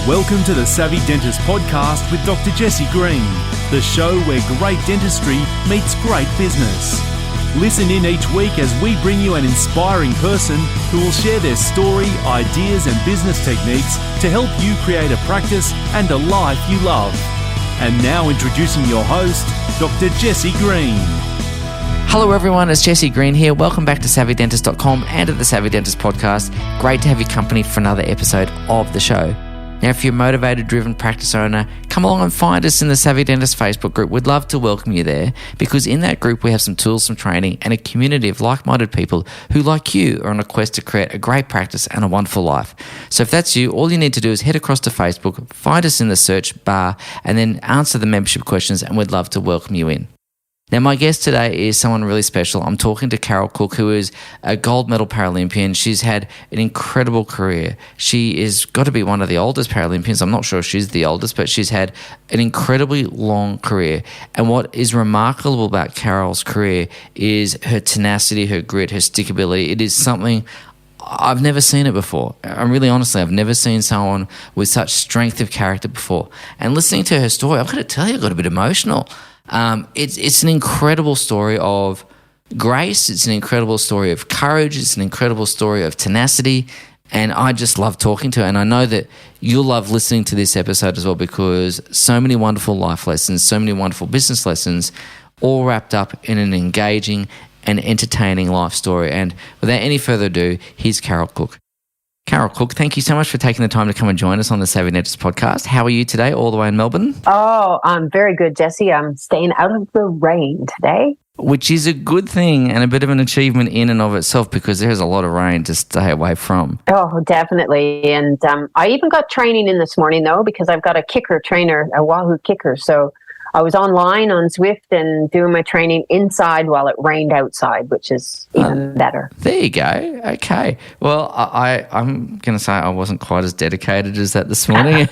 Welcome to the Savvy Dentist podcast with Dr. Jesse Green, the show where great dentistry meets great business. Listen in each week as we bring you an inspiring person who will share their story, ideas and business techniques to help you create a practice and a life you love. And now introducing your host, Dr. Jesse Green. Hello everyone, it's Jesse Green here. Welcome back to SavvyDentist.com and to the Savvy Dentist podcast. Great to have your company for another episode of the show. Now, if you're a motivated, driven practice owner, come along and find us in the Savvy Dentist Facebook group. We'd love to welcome you there because in that group we have some tools, some training, and a community of like-minded people who, like you, are on a quest to create a great practice and a wonderful life. So if that's you, all you need to do is head across to Facebook, find us in the search bar, and then answer the membership questions, and we'd love to welcome you in. Now, my guest today is someone really special. I'm talking to Cooke, who is a gold medal Paralympian. She's had an incredible career. She is got to be one of the oldest Paralympians. I'm not sure if she's the oldest, but she's had an incredibly long career. And what is remarkable about Carol's career is her tenacity, her grit, her stickability. It is something I've never seen it before. I'm really honestly, I've never seen someone with such strength of character before. And listening to her story, I've got to tell you, I got a bit emotional. It's an incredible story of grace. It's an incredible story of courage. It's an incredible story of tenacity. And I just love talking to her. And I know that you'll love listening to this episode as well because so many wonderful life lessons, so many wonderful business lessons, all wrapped up in an engaging and entertaining life story. And without any further ado, here's Cooke. Cooke, thank you so much for taking the time to come and join us on the Savvy Dentist podcast. How are you today, all the way in Melbourne? Oh, I'm very good, Jesse. I'm staying out of the rain today. Which is a good thing and a bit of an achievement in and of itself because there's a lot of rain to stay away from. Oh, definitely. And I even got training in this morning, though, because I've got a kicker trainer, a Wahoo kicker. So I was online on Zwift and doing my training inside while it rained outside, which is even better. There you go. Okay. Well, I'm going to say I wasn't quite as dedicated as that this morning.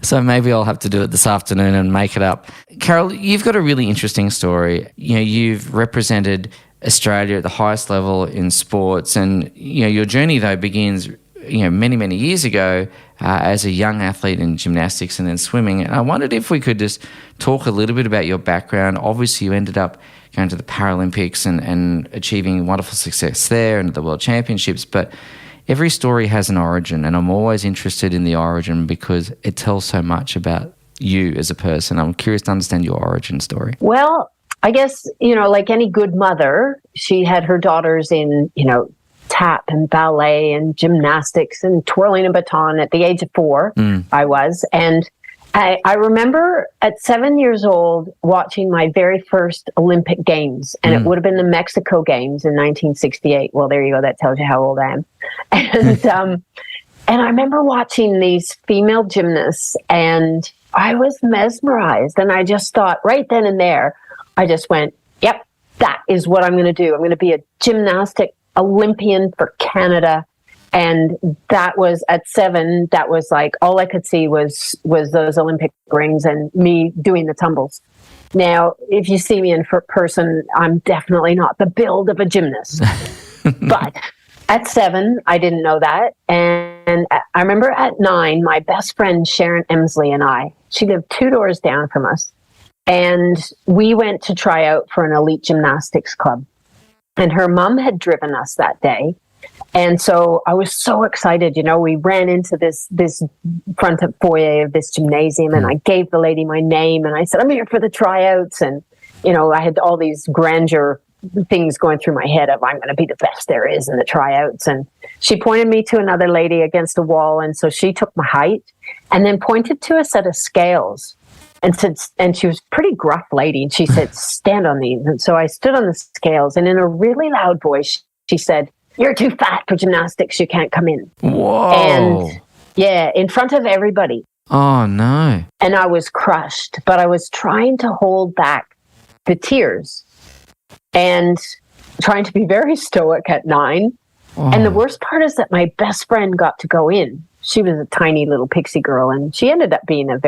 So maybe I'll have to do it this afternoon and make it up. Carol, you've got a really interesting story. You know, you've represented Australia at the highest level in sports and, you know, your journey, though, begins many, many years ago as a young athlete in gymnastics and then swimming. And I wondered if we could just talk a little bit about your background. Obviously, you ended up going to the Paralympics and achieving wonderful success there and the World Championships. But every story has an origin, and I'm always interested in the origin because it tells so much about you as a person. I'm curious to understand your origin story. Well, I guess, like any good mother, she had her daughters in, tap and ballet and gymnastics and twirling a baton at the age of 4. I was. And I remember at 7 years old watching my very first Olympic Games, and it would have been the Mexico Games in 1968. Well, there you go. That tells you how old I am. And and I remember watching these female gymnasts, and I was mesmerized. And I just thought right then and there, I just went, yep, that is what I'm going to do. I'm going to be a gymnastic Olympian for Canada. And that was at 7, that was like all I could see was those Olympic rings and me doing the tumbles. Now, if you see me in person, I'm definitely not the build of a gymnast. But at 7, I didn't know that. And I remember at 9, my best friend Sharon Emsley and she lived 2 doors down from us. And we went to try out for an elite gymnastics club. And her mom had driven us that day. And so I was so excited. We ran into this front of foyer of this gymnasium, and I gave the lady my name, and I said, I'm here for the tryouts. And, I had all these grandeur things going through my head of I'm going to be the best there is in the tryouts. And she pointed me to another lady against a wall. And so she took my height and then pointed to a set of scales. And she was a pretty gruff lady, and she said, stand on these. And so I stood on the scales, and in a really loud voice, she said, you're too fat for gymnastics. You can't come in. Whoa. And yeah, in front of everybody. Oh, no. And I was crushed, but I was trying to hold back the tears and trying to be very stoic at 9. Oh. And the worst part is that my best friend got to go in. She was a tiny little pixie girl, and she ended up being a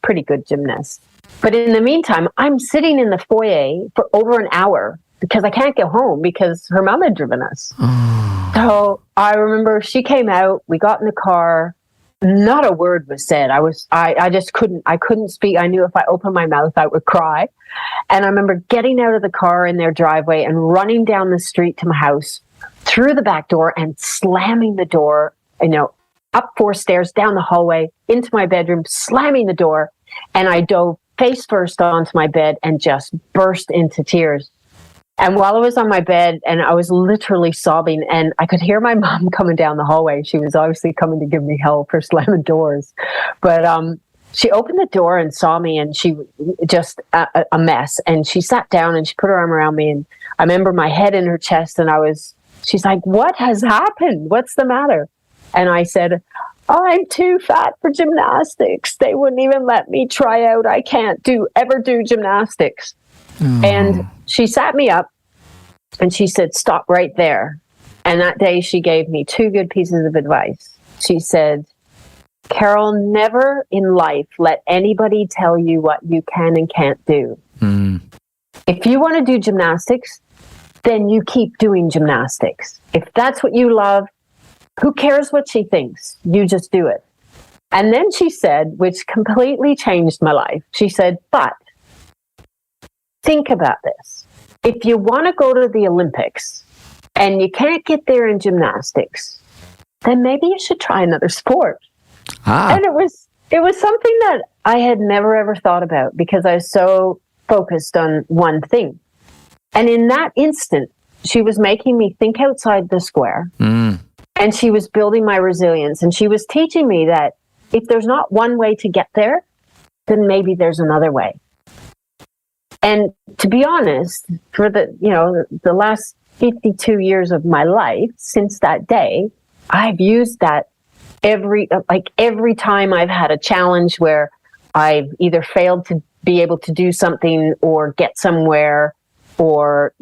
pretty good gymnast. But in the meantime, I'm sitting in the foyer for over an hour because I can't go home because her mom had driven us. So I remember she came out, we got in the car, not a word was said. I just couldn't speak. I knew if I opened my mouth, I would cry. And I remember getting out of the car in their driveway and running down the street to my house, through the back door and slamming the door, up 4 stairs, down the hallway, into my bedroom, slamming the door. And I dove face first onto my bed and just burst into tears. And while I was on my bed, and I was literally sobbing, and I could hear my mom coming down the hallway. She was obviously coming to give me help for slamming doors. But she opened the door and saw me, and she just a mess. And she sat down and she put her arm around me. And I remember my head in her chest, and she's like, "What has happened? What's the matter?" And I said, "I'm too fat for gymnastics. They wouldn't even let me try out. I can't ever do gymnastics." And she sat me up and she said, "Stop right there." And that day she gave me 2 good pieces of advice. She said, "Carol, never in life let anybody tell you what you can and can't do. If you want to do gymnastics, then you keep doing gymnastics. If that's what you love, who cares what she thinks? You just do it." And then she said, which completely changed my life, she said, "But think about this. If you want to go to the Olympics and you can't get there in gymnastics, then maybe you should try another sport." And it was something that I had never ever thought about because I was so focused on one thing. And in that instant, she was making me think outside the square. And she was building my resilience. And she was teaching me that if there's not one way to get there, then maybe there's another way. And to be honest, for the last 52 years of my life, since that day, I've used that every time I've had a challenge where I've either failed to be able to do something or get somewhere, or,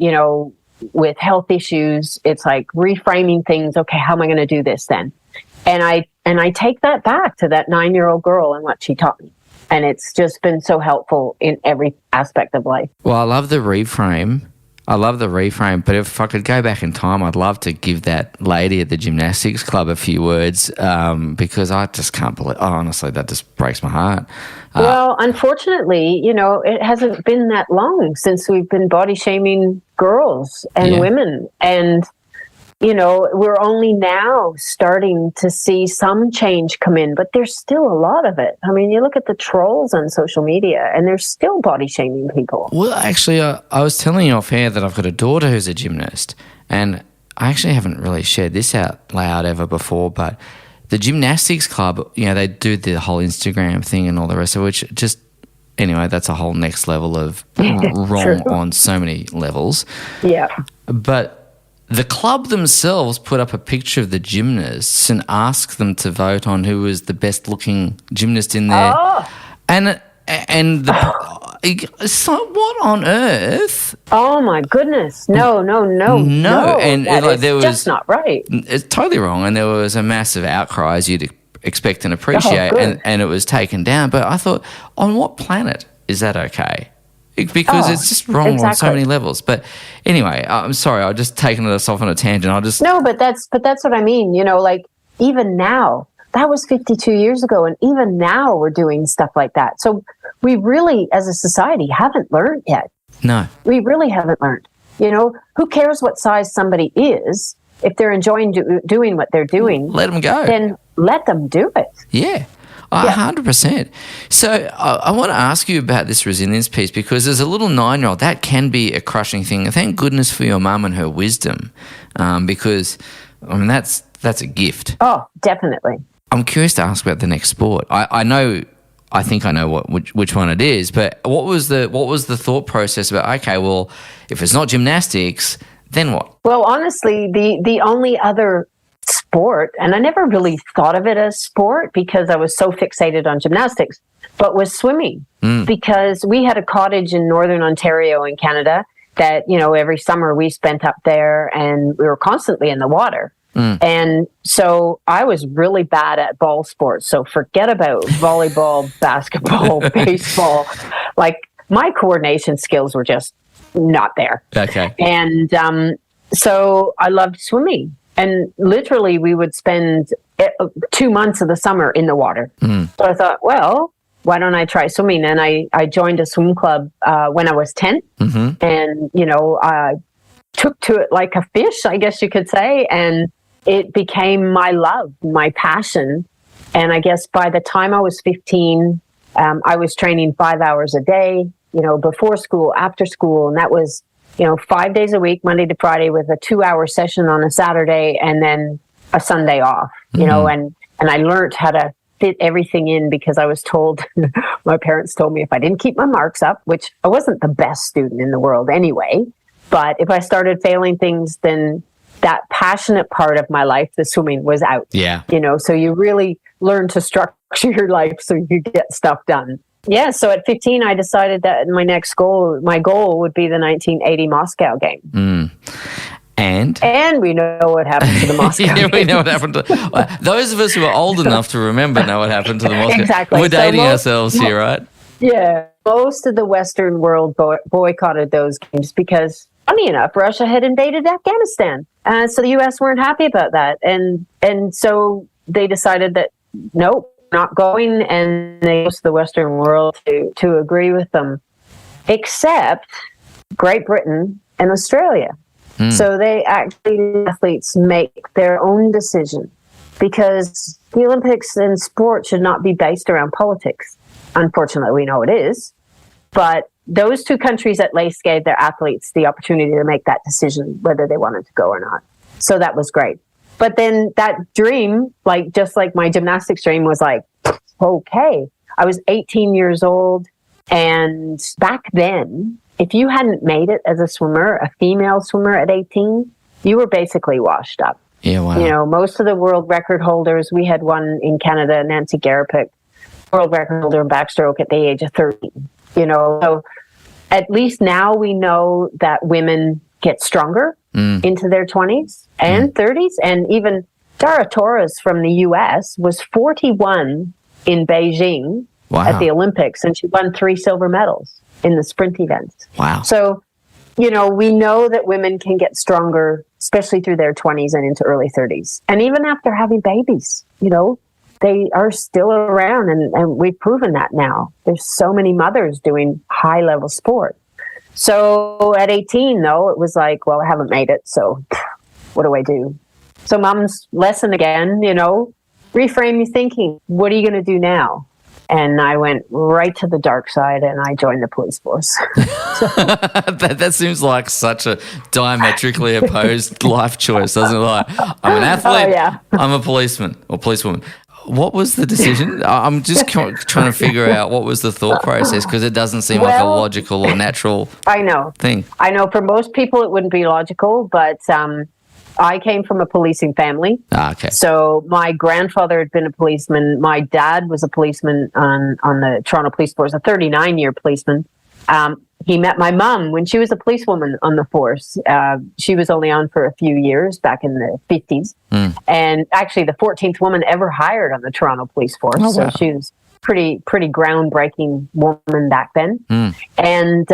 with health issues, it's like reframing things. Okay, how am I going to do this then? And I take that back to that 9-year-old girl and what she taught me. And it's just been so helpful in every aspect of life. Well, I love the reframe. But if I could go back in time, I'd love to give that lady at the gymnastics club a few words because I just can't believe, honestly, that just breaks my heart. Well, unfortunately, it hasn't been that long since we've been body shaming girls and women. And, we're only now starting to see some change come in, but there's still a lot of it. I mean, you look at the trolls on social media and they're still body shaming people. Well, actually, I was telling you off air that I've got a daughter who's a gymnast, and I actually haven't really shared this out loud ever before, but the gymnastics club, they do the whole Instagram thing and all the rest of which just, anyway, that's a whole next level of wrong on so many levels. Yeah. But the club themselves put up a picture of the gymnasts and asked them to vote on who was the best looking gymnast in there. And it's like, what on earth? Oh my goodness. No. And there was just not right. It's totally wrong. And there was a massive outcry, as you'd expect and appreciate, and it was taken down. But I thought, on what planet is that okay? Because it's just wrong on so many levels. But anyway, I'm sorry, I've just taken us off on a tangent. No, but that's what I mean. Even now, that was 52 years ago, and even now we're doing stuff like that. So we really, as a society, haven't learned yet. No. We really haven't learned. Who cares what size somebody is? If they're enjoying doing what they're doing, let them go. Then let them do it. Yeah. 100%. So I want to ask you about this resilience piece because as a little 9-year-old, that can be a crushing thing. Thank goodness for your mum and her wisdom because, that's a gift. Oh, definitely. I'm curious to ask about the next sport. I think I know which one it is, but what was the thought process about, okay, well, if it's not gymnastics, then what? Well, honestly, the only other sport, and I never really thought of it as sport because I was so fixated on gymnastics, but was swimming because we had a cottage in Northern Ontario in Canada that, every summer we spent up there and we were constantly in the water. And so I was really bad at ball sports. So forget about volleyball, basketball, baseball. Like my coordination skills were just not there. Okay. And so I loved swimming. And literally we would spend 2 months of the summer in the water. So I thought, well, why don't I try swimming? And I joined a swim club when I was 10. And, took to it like a fish, I guess you could say. And it became my love, my passion. And I guess by the time I was 15, I was training 5 hours a day, before school, after school. And that was, 5 days a week, Monday to Friday, with a 2-hour session on a Saturday and then a Sunday off, and I learned how to fit everything in because I was told, my parents told me if I didn't keep my marks up, which I wasn't the best student in the world anyway, but if I started failing things, then that passionate part of my life, the swimming, was out. Yeah. So you really learn to structure your life so you get stuff done. Yeah, so at 15, I decided that my goal would be the 1980 Moscow game. And we know what happened to the Moscow game. We know what happened to those of us who are old enough to remember know what happened to the Moscow. Exactly. We're dating ourselves here, right? Yeah. Most of the Western world boycotted those games because, funny enough, Russia had invaded Afghanistan. So the U.S. weren't happy about that. And so they decided that, nope, not going, and they asked the Western world to agree with them, except Great Britain and Australia. So they actually, athletes make their own decision because the Olympics and sport should not be based around politics. Unfortunately, we know it is. But those two countries at least gave their athletes the opportunity to make that decision, whether they wanted to go or not. So that was great. But then that dream, just like my gymnastics dream, was like, okay. I was 18 years old. And back then, if you hadn't made it as a swimmer, a female swimmer at 18, you were basically washed up. Yeah, wow. Most of the world record holders, we had one in Canada, Nancy Garapic, world record holder in backstroke at the age of 13. So at least now we know that women get stronger into their 20s and 30s. And even Dara Torres from the U.S. was 41 in Beijing at the Olympics, and she won 3 silver medals in the sprint events. Wow. So, we know that women can get stronger, especially through their 20s and into early 30s. And even after having babies, they are still around, and we've proven that now. There's so many mothers doing high-level sport. So at 18, though, it was like, well, I haven't made it, so what do I do? So Mom's lesson again, reframe your thinking. What are you going to do now? And I went right to the dark side and I joined the police force. That seems like such a diametrically opposed life choice, doesn't it? Like, I'm an athlete, I'm a policeman or policewoman. What was the decision? I'm just trying to figure out what was the thought process, because it doesn't seem like a logical or natural thing. I know for most people it wouldn't be logical, but I came from a policing family. Okay. So my grandfather had been a policeman. My dad was a policeman on the Toronto Police Force, a 39-year policeman. He met my mom when she was a policewoman on the force. She was only on for a few years back in the 50s. And actually the 14th woman ever hired on the Toronto Police Force. Oh, wow. So she was pretty groundbreaking woman back then. And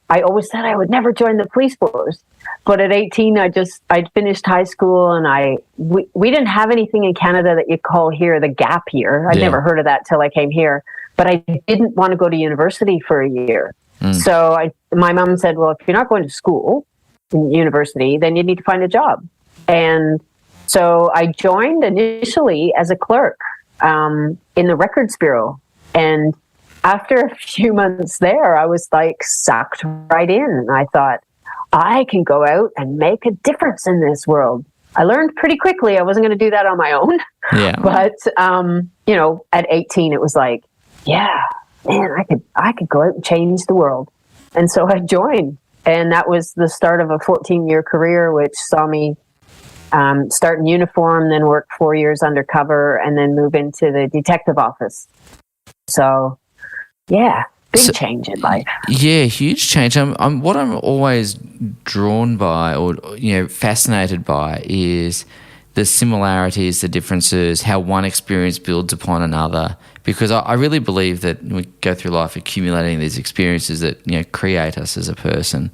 I always said I would never join the police force. But at 18, I'd finished high school, and we didn't have anything in Canada that you call here the gap year. I'd never heard of that till I came here. But I didn't want to go to university for a year. So my mom said, well, if you're not going to school, in university, then you need to find a job. And so I joined initially as a clerk in the Records Bureau. And after a few months there, I was sucked right in. And I thought, I can go out and make a difference in this world. I learned pretty quickly I wasn't going to do that on my own. Yeah. But, at 18, it was like, yeah, man, I could go out and change the world. And so I joined. And that was the start of a 14-year career, which saw me start in uniform, then work 4 years undercover, and then move into the detective office. So, yeah, big change in life. Yeah, huge change. What I'm always drawn by or fascinated by is the similarities, the differences, how one experience builds upon another. Because I really believe that we go through life accumulating these experiences that create us as a person.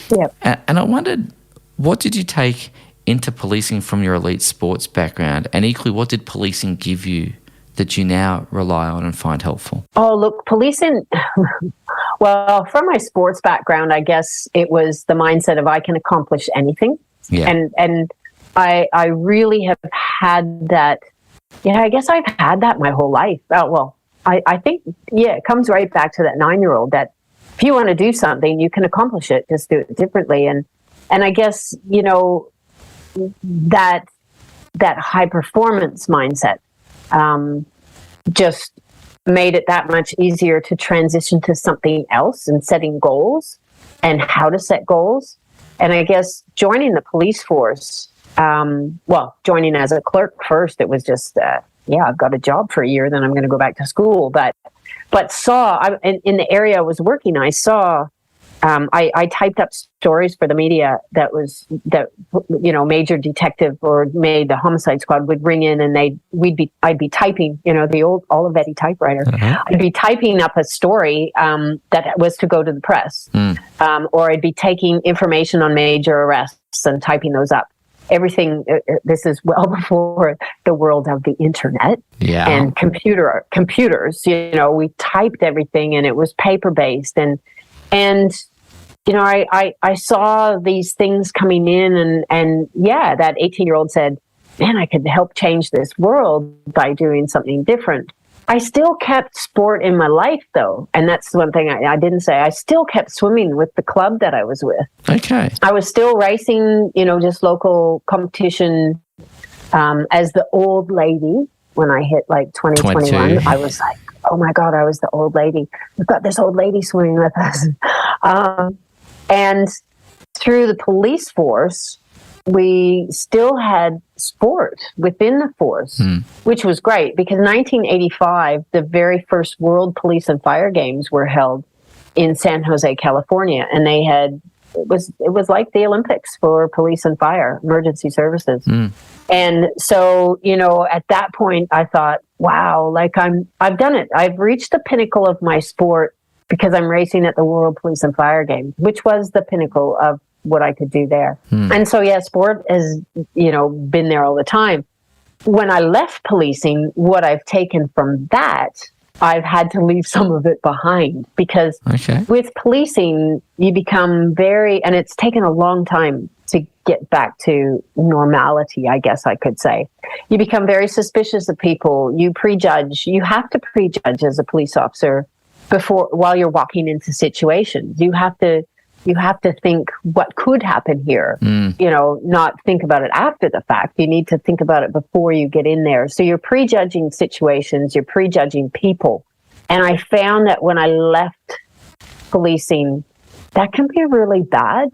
Yep. And I wondered, what did you take into policing from your elite sports background? And equally, what did policing give you that you now rely on and find helpful? Oh, look, policing, well, from my sports background, I guess it was the mindset of I can accomplish anything. Yeah. And I really have had that. Yeah, I guess I've had that my whole life. I think, it comes right back to that 9-year-old that if you want to do something, you can accomplish it, just do it differently. And I guess, that high performance mindset just made it that much easier to transition to something else and setting goals and how to set goals. And I guess joining the police force, joining as a clerk first, it was just, I've got a job for a year, then I'm going to go back to school. But in the area I was working, I saw, I typed up stories for the media that major detective or the homicide squad would ring in, and I'd be typing, the old Olivetti typewriter. Uh-huh. I'd be typing up a story that was to go to the press, or I'd be taking information on major arrests and typing those up. Everything. This is well before the world of the internet and computers. We typed everything, and it was paper based, and I saw these things coming in, and that 18-year-old said, "Man, I could help change this world by doing something different." I still kept sport in my life, though. And that's one thing I didn't say. I still kept swimming with the club that I was with. Okay. I was still racing, just local competition. As the old lady, when I hit like 2021, I was like, oh my God, I was the old lady. We've got this old lady swimming with us. And through the police force, we still had sport within the force, which was great because 1985, the very first World Police and Fire Games were held in San Jose, California, and it was like the Olympics for police and fire emergency services. And so, at that point, I thought, wow, like I've done it. I've reached the pinnacle of my sport because I'm racing at the World Police and Fire Games, which was the pinnacle of what I could do there. And so, sport has, been there all the time. When I left policing, what I've taken from that, I've had to leave some of it behind because with policing, you become and it's taken a long time to get back to normality, I guess I could say. You become very suspicious of people. You prejudge. You have to prejudge as a police officer while you're walking into situations. You have to think what could happen here, not think about it after the fact. You need to think about it before you get in there. So you're prejudging situations, you're prejudging people. And I found that when I left policing, that can be really bad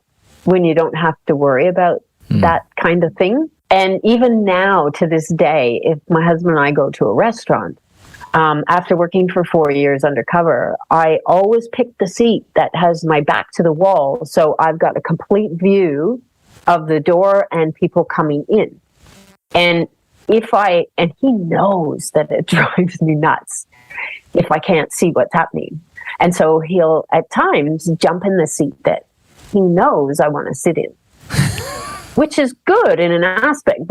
when you don't have to worry about that kind of thing. And even now, to this day, if my husband and I go to a restaurant, after working for 4 years undercover, I always pick the seat that has my back to the wall. So I've got a complete view of the door and people coming in. And he knows that it drives me nuts if I can't see what's happening. And so he'll at times jump in the seat that he knows I want to sit in, which is good in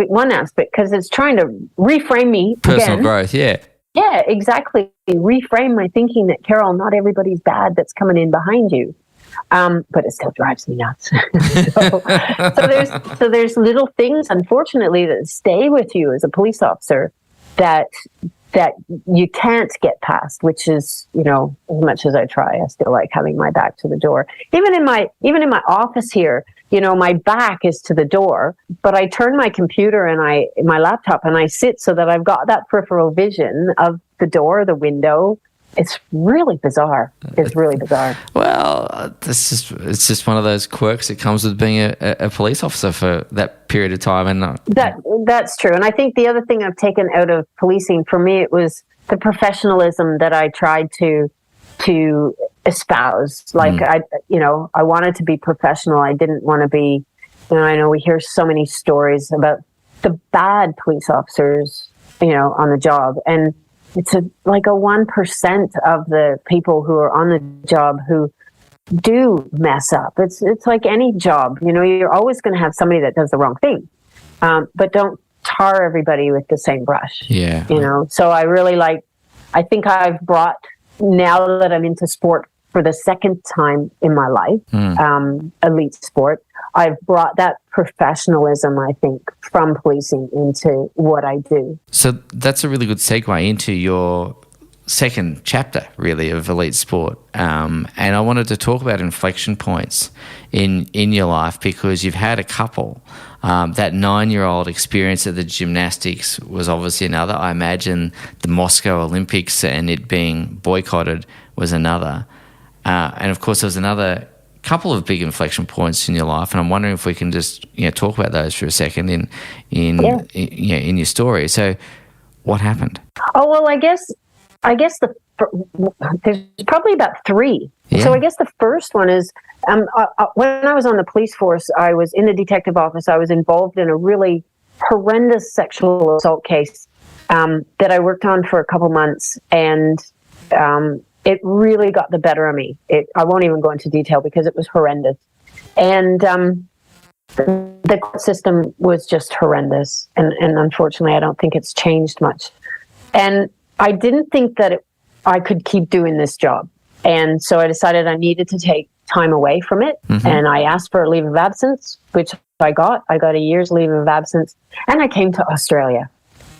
one aspect, because it's trying to reframe me. Personal growth, yeah. Yeah, exactly. Reframe my thinking that, Carol, not everybody's bad that's coming in behind you. But it still drives me nuts. so there's little things, unfortunately, that stay with you as a police officer that you can't get past, which is, as much as I try, I still like having my back to the door. Even in my office here, my back is to the door, but I turn my computer and my laptop and I sit so that I've got that peripheral vision of the door, the window. It's really bizarre. It's really bizarre. Well, it's just one of those quirks that comes with being a police officer for that period of time. And that's true. And I think the other thing I've taken out of policing, for me, it was the professionalism that I tried to espouse. Like I wanted to be professional. I didn't want to be, I know we hear so many stories about the bad police officers, on the job. And it's like a 1% of the people who are on the job who do mess up. It's like any job, you're always going to have somebody that does the wrong thing. but don't tar everybody with the same brush. Yeah. So I really I think I've brought, now that I'm into sport for the second time in my life, elite sport, I've brought that professionalism, I think, from policing into what I do. So that's a really good segue into your second chapter, really, of elite sport. And I wanted to talk about inflection points in your life, because you've had a couple. That 9-year-old experience at the gymnastics was obviously another. I imagine the Moscow Olympics and it being boycotted was another. And of course, there was another couple of big inflection points in your life, and I'm wondering if we can just talk about those for a second in your story. So, what happened? Oh well, I guess there's probably about 3. Yeah. So I guess the first one is when I was on the police force, I was in the detective office. I was involved in a really horrendous sexual assault case that I worked on for a couple months, and it really got the better of me. I won't even go into detail because it was horrendous. And the court system was just horrendous. And unfortunately, I don't think it's changed much. And I didn't think that I could keep doing this job. And so I decided I needed to take time away from it. Mm-hmm. And I asked for a leave of absence, which I got. I got a year's leave of absence. And I came to Australia.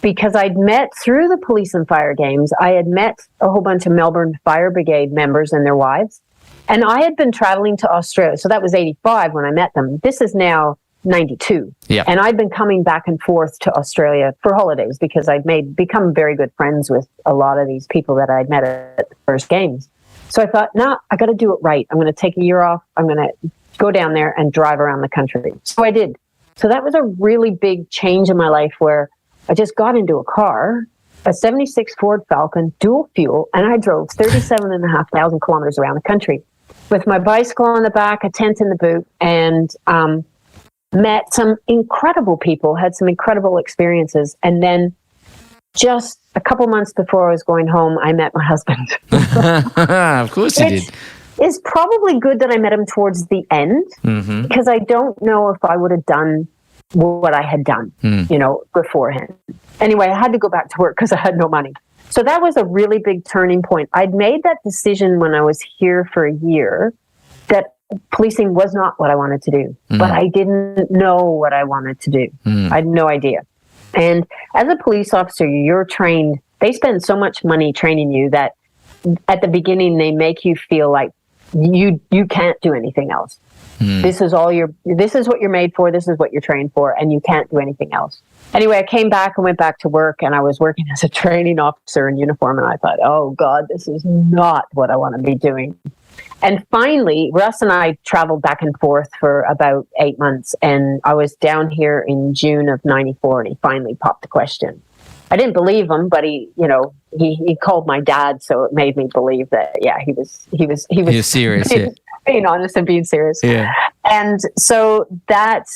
Because I'd met through the police and fire games, I had met a whole bunch of Melbourne Fire Brigade members and their wives. And I had been traveling to Australia. So that was 85 when I met them. This is now 92. Yeah. And I'd been coming back and forth to Australia for holidays because I'd become very good friends with a lot of these people that I'd met at the first games. So I thought, I got to do it right. I'm going to take a year off. I'm going to go down there and drive around the country. So I did. So that was a really big change in my life where I just got into a car, a 76 Ford Falcon, dual fuel, and I drove 37,500 kilometers around the country with my bicycle on the back, a tent in the boot, and met some incredible people, had some incredible experiences. And then just a couple months before I was going home, I met my husband. Of course you did. It's probably good that I met him towards the end, because I don't know if I would have done what I had done, beforehand. Anyway, I had to go back to work because I had no money. So that was a really big turning point. I'd made that decision when I was here for a year that policing was not what I wanted to do, but I didn't know what I wanted to do. I had no idea. And as a police officer, you're trained, they spend so much money training you that at the beginning, they make you feel like you can't do anything else. This is what you're made for. This is what you're trained for, and you can't do anything else. Anyway, I came back and went back to work, and I was working as a training officer in uniform, and I thought, oh God, this is not what I want to be doing. And finally, Russ and I traveled back and forth for about 8 months, and I was down here in June of 94, and he finally popped the question. I didn't believe him, but he called my dad, so it made me believe that, he was serious. Being honest and being serious. Yeah. And so that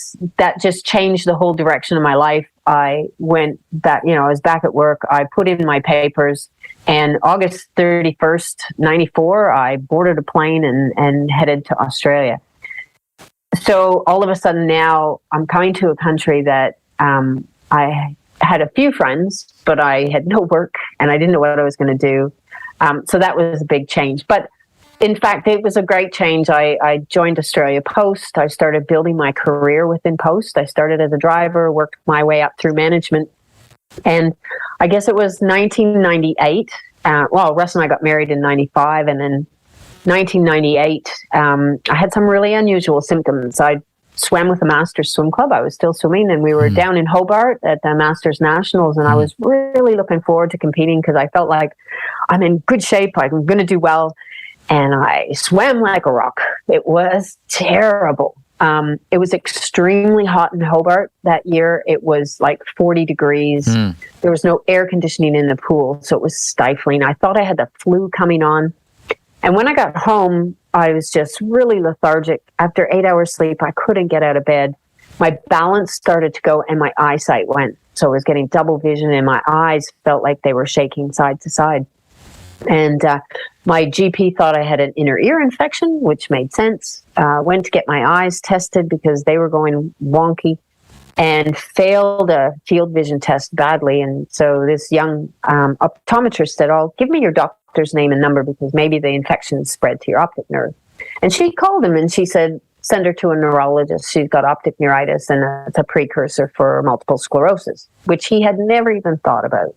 just changed the whole direction of my life. I went back, I was back at work. I put in my papers, and August 31st, 94, I boarded a plane and headed to Australia. So all of a sudden now I'm coming to a country that I had a few friends, but I had no work and I didn't know what I was going to do. So that was a big change. But in fact, it was a great change. I joined Australia Post. I started building my career within Post. I started as a driver, worked my way up through management. And I guess it was 1998. Russ and I got married in 95. And then 1998, I had some really unusual symptoms. I swam with the Masters Swim Club. I was still swimming, and we were down in Hobart at the Masters Nationals. And I was really looking forward to competing because I felt like I'm in good shape. I'm going to do well. And I swam like a rock. It was terrible. It was extremely hot in Hobart that year. It was like 40 degrees. There was no air conditioning in the pool, so it was stifling. I thought I had the flu coming on. And when I got home, I was just really lethargic. After 8 hours sleep, I couldn't get out of bed. My balance started to go and my eyesight went. So I was getting double vision, and my eyes felt like they were shaking side to side. And my GP thought I had an inner ear infection, which made sense. Went to get my eyes tested because they were going wonky. and failed a field vision test badly. And so this young optometrist said, "Oh, give me your doctor's name and number because maybe the infection spread to your optic nerve." And she called him and she said, "Send her to a neurologist. She's got optic neuritis and it's a precursor for multiple sclerosis," which he had never even thought about.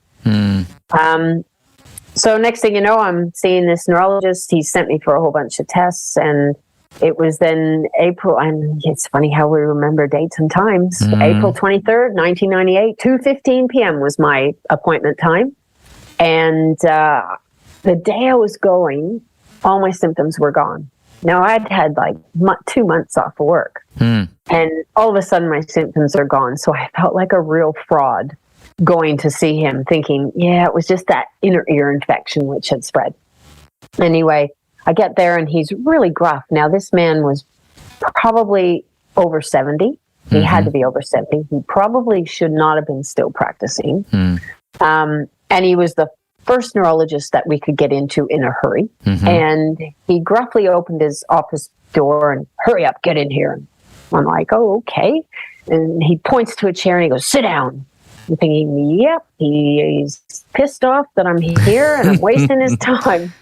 So next thing you know, I'm seeing this neurologist. He sent me for a whole bunch of tests, and it was then April, and it's funny how we remember dates and times. April 23rd, 1998, 2:15 p.m. was my appointment time. And the day I was going, all my symptoms were gone. Now, I'd had like 2 months off of work, and all of a sudden my symptoms are gone. So I felt like a real fraud going to see him, thinking, yeah, it was just that inner ear infection which had spread. Anyway, I get there and he's really gruff. Now, this man was probably over 70. He had to be over 70. He probably should not have been still practicing. And he was the first neurologist that we could get into in a hurry. And he gruffly opened his office door and, "Hurry up, get in here." I'm like, "Oh, okay." And he points to a chair and he goes, "Sit down." I'm thinking, yep, he's pissed off that I'm here and I'm wasting his time.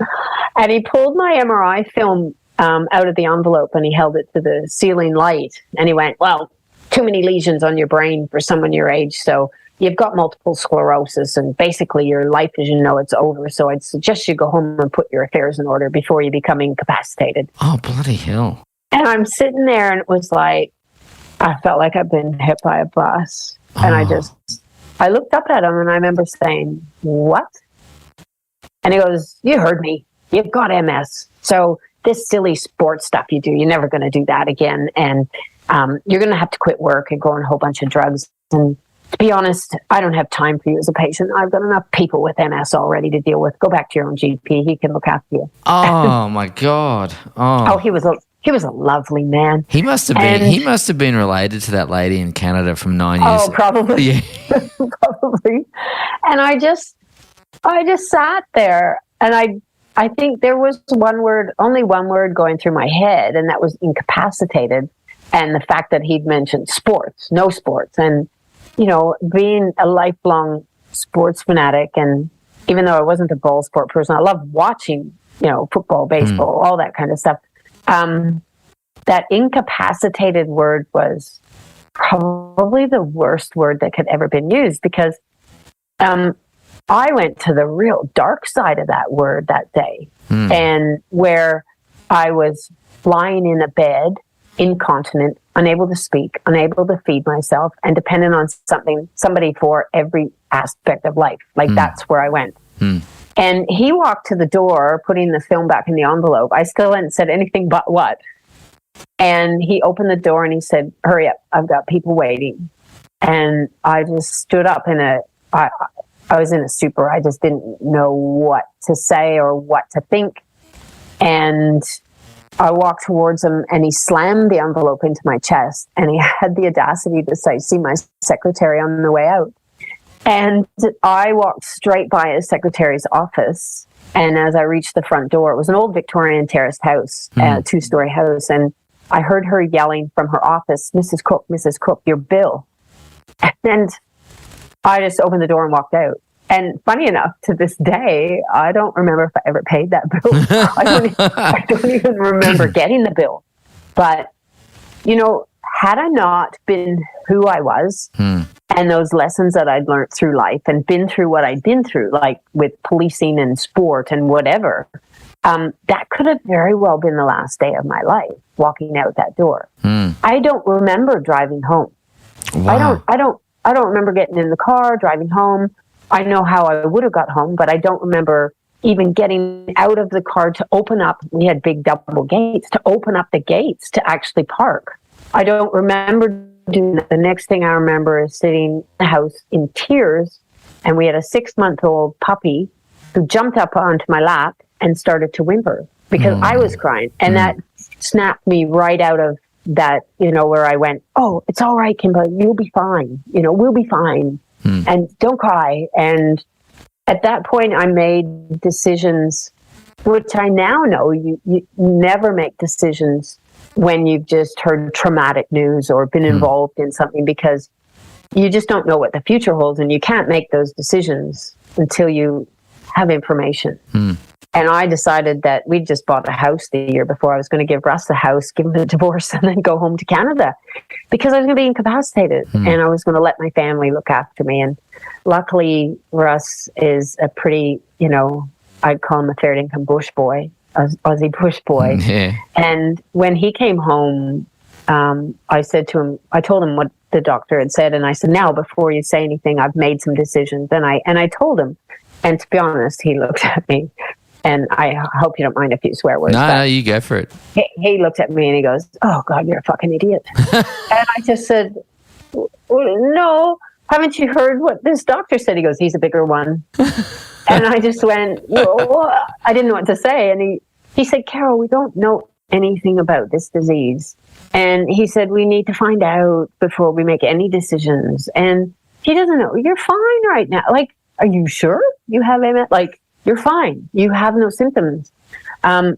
And he pulled my MRI film out of the envelope and he held it to the ceiling light. And he went, "Well, too many lesions on your brain for someone your age. So you've got multiple sclerosis and basically your life as you know it's over. So I'd suggest you go home and put your affairs in order before you become incapacitated." Oh, bloody hell. And I'm sitting there and it was like, I felt like I'd been hit by a bus. And I looked up at him and I remember saying, "What?" And he goes, "You heard me. You've got MS. So this silly sports stuff you do, you're never going to do that again. And you're going to have to quit work and go on a whole bunch of drugs. And to be honest, I don't have time for you as a patient. I've got enough people with MS already to deal with. Go back to your own GP. He can look after you." Oh, my God. Oh, he was a lovely man. He must have been related to that lady in Canada from 9 years. Oh, probably. Yeah. Probably. And I just sat there and I think there was only one word going through my head, and that was incapacitated. And the fact that he'd mentioned sports, no sports. And, you know, being a lifelong sports fanatic, and even though I wasn't a ball sport person, I loved watching, you know, football, baseball, all that kind of stuff. That incapacitated word was probably the worst word that could ever been used, because I went to the real dark side of that word that day, and where I was lying in a bed, incontinent, unable to speak, unable to feed myself, and dependent on somebody for every aspect of life. Like that's where I went. And he walked to the door, putting the film back in the envelope. I still hadn't said anything but what. And he opened the door and he said, "Hurry up, I've got people waiting." And I just stood up I was in a stupor. I just didn't know what to say or what to think. And I walked towards him and he slammed the envelope into my chest and he had the audacity to say, "See my secretary on the way out." And I walked straight by his secretary's office. And as I reached the front door, it was an old Victorian terraced house, a 2-story house. And I heard her yelling from her office, "Mrs. Cooke, your bill." And I just opened the door and walked out. And funny enough, to this day, I don't remember if I ever paid that bill. I don't even remember getting the bill. But, you know, had I not been who I was and those lessons that I'd learned through life and been through what I'd been through, like with policing and sport and whatever, that could have very well been the last day of my life, walking out that door. I don't remember driving home. Wow. I don't remember getting in the car, driving home. I know how I would have got home, but I don't remember even getting out of the car to open up. We had big double gates, to open up the gates to actually park. I don't remember doing that. The next thing I remember is sitting in the house in tears, and we had a 6-month-old puppy who jumped up onto my lap and started to whimper because I was crying. And that snapped me right out of that, you know, where I went, "Oh, it's all right, Kimberly, you'll be fine. You know, we'll be fine. And don't cry." And at that point, I made decisions, which I now know you never make decisions when you've just heard traumatic news or been involved in something, because you just don't know what the future holds, and you can't make those decisions until you have information. And I decided that we just bought a house the year before. I was going to give Russ the house, give him a divorce, and then go home to Canada because I was going to be incapacitated and I was going to let my family look after me. And luckily, Russ is a pretty, I'd call him a third income bush boy, Aussie bush boy. Yeah. And when he came home, I said to him, I told him what the doctor had said. And I said, now, before you say anything, I've made some decisions. And I told him, and to be honest, he looked at me. And I hope you don't mind a few swear words. No, you go for it. He looked at me and he goes, "Oh God, you're a fucking idiot." And I just said, well, "No, haven't you heard what this doctor said?" He goes, "He's a bigger one." And I just went, well, I didn't know what to say. And he said, "Carol, we don't know anything about this disease." And he said, "We need to find out before we make any decisions." And he doesn't know. You're fine right now. Like, are you sure you have MS? Like, you're fine. You have no symptoms. And,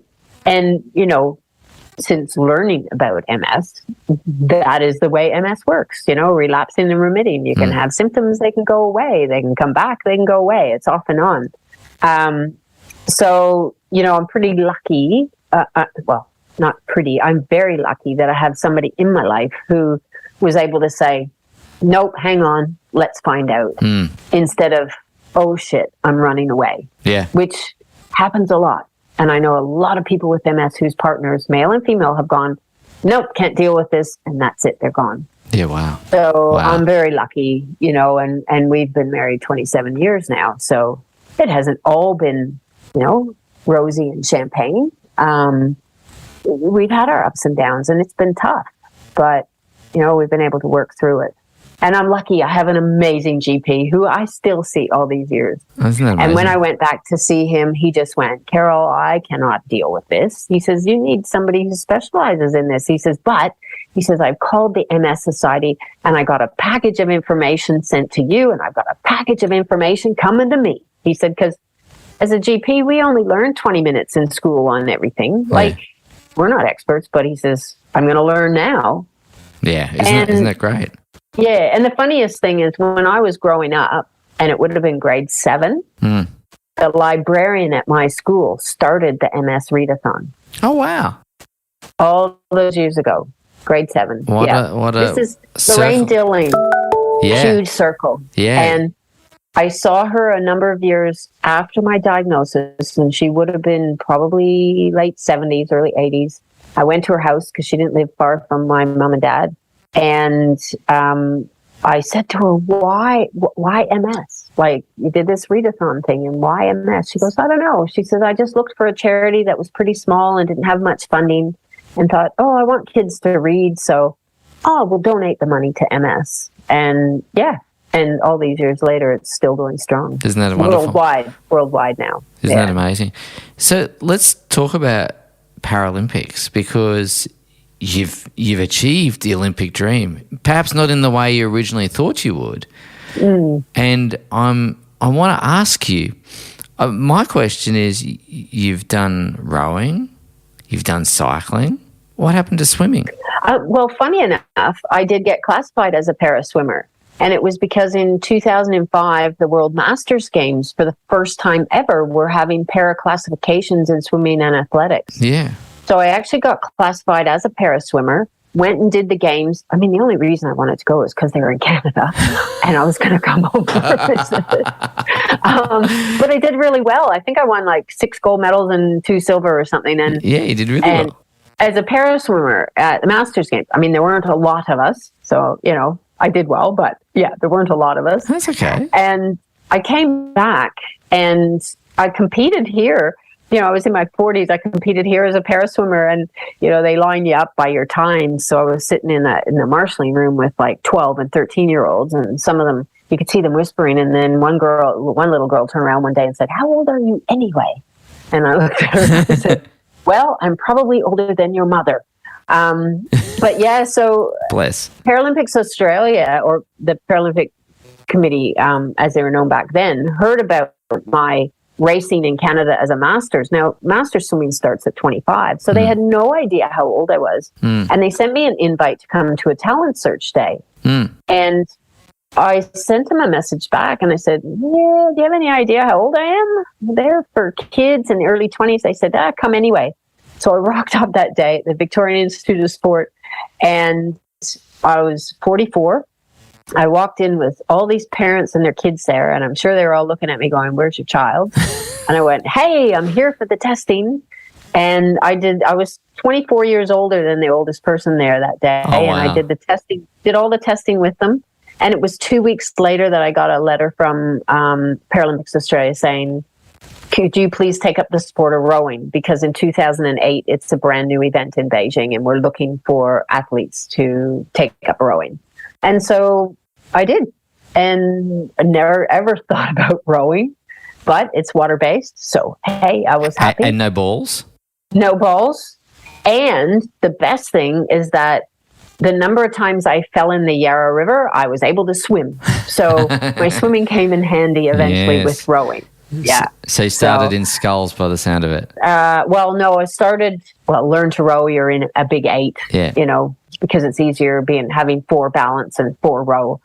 since learning about MS, that is the way MS works, relapsing and remitting. You can have symptoms, they can go away. They can come back, they can go away. It's off and on. So, I'm pretty lucky. Well, not pretty. I'm very lucky that I have somebody in my life who was able to say, nope, hang on, let's find out. Instead of, oh shit, I'm running away. Yeah. Which happens a lot. And I know a lot of people with MS whose partners, male and female, have gone, nope, can't deal with this. And that's it. They're gone. Yeah, wow. So I'm very lucky, and we've been married 27 years now. So it hasn't all been, rosy and champagne. We've had our ups and downs and it's been tough, but, we've been able to work through it. And I'm lucky. I have an amazing GP who I still see all these years. Isn't that amazing? And when I went back to see him, he just went, Carol, I cannot deal with this. He says, you need somebody who specializes in this. He says, I've called the MS Society and I got a package of information sent to you and I've got a package of information coming to me. He said, because as a GP, we only learn 20 minutes in school on everything. Yeah. Like, we're not experts, but he says, I'm going to learn now. Yeah. Isn't that great? Yeah, and the funniest thing is when I was growing up, and it would have been grade 7, the librarian at my school started the MS Readathon. Oh, wow. All those years ago, grade 7. This is Lorraine Dilling. Yeah. Huge circle. Yeah. And I saw her a number of years after my diagnosis, and she would have been probably late 70s, early 80s. I went to her house because she didn't live far from my mom and dad. And I said to her, why MS? Like, you did this readathon thing, and why MS? She goes, I don't know. She says, I just looked for a charity that was pretty small and didn't have much funding and thought, I want kids to read. So, we'll donate the money to MS. And and all these years later, it's still going strong. Isn't that wonderful? Worldwide now. Isn't that amazing? So let's talk about Paralympics, because you've achieved the Olympic dream, perhaps not in the way you originally thought you would. And I want to ask you, my question is, you've done rowing, you've done cycling. What happened to swimming? Well, funny enough, I did get classified as a para swimmer. And it was because in 2005, the World Masters Games, for the first time ever, were having para classifications in swimming and athletics. Yeah. So I actually got classified as a para swimmer, went and did the games. I mean, the only reason I wanted to go is because they were in Canada and I was going to come home for a visit. But I did really well. I think I won like 6 gold medals and 2 silver or something. And yeah, you did really well. As a para swimmer at the Masters Games, I mean, there weren't a lot of us. So, I did well, but there weren't a lot of us. That's okay. And I came back and I competed here. I was in my 40s. I competed here as a para swimmer, and they line you up by your time. So I was sitting in the marshalling room with like 12 and 13-year-olds, and some of them you could see them whispering. And then one little girl turned around one day and said, "How old are you anyway?" And I looked at her and I said, "Well, I'm probably older than your mother." But so bless Paralympics Australia, or the Paralympic Committee, as they were known back then, heard about my racing in Canada as a masters. Now, masters swimming starts at 25, so they had no idea how old I was. And they sent me an invite to come to a talent search day. And I sent him a message back and I said, yeah, do you have any idea how old I am? They're for kids in the early 20s. They said, come anyway. So I rocked up that day at the Victorian Institute of Sport, and I was 44. I walked in with all these parents and their kids there, and I'm sure they were all looking at me going, where's your child? And I went, hey, I'm here for the testing. And I was 24 years older than the oldest person there that day. Oh, wow. And I did all the testing with them. And it was 2 weeks later that I got a letter from Paralympics Australia saying, could you please take up the sport of rowing? Because in 2008, it's a brand new event in Beijing, and we're looking for athletes to take up rowing. And so I did, and I never ever thought about rowing, but it's water-based. So, hey, I was happy. And no balls? No balls. And the best thing is that the number of times I fell in the Yarra River, I was able to swim. So my swimming came in handy eventually with rowing. Yeah. So you started in sculls by the sound of it. Well, no, I started, learn to row, you're in a big 8, because it's easier having 4 balance and 4 row.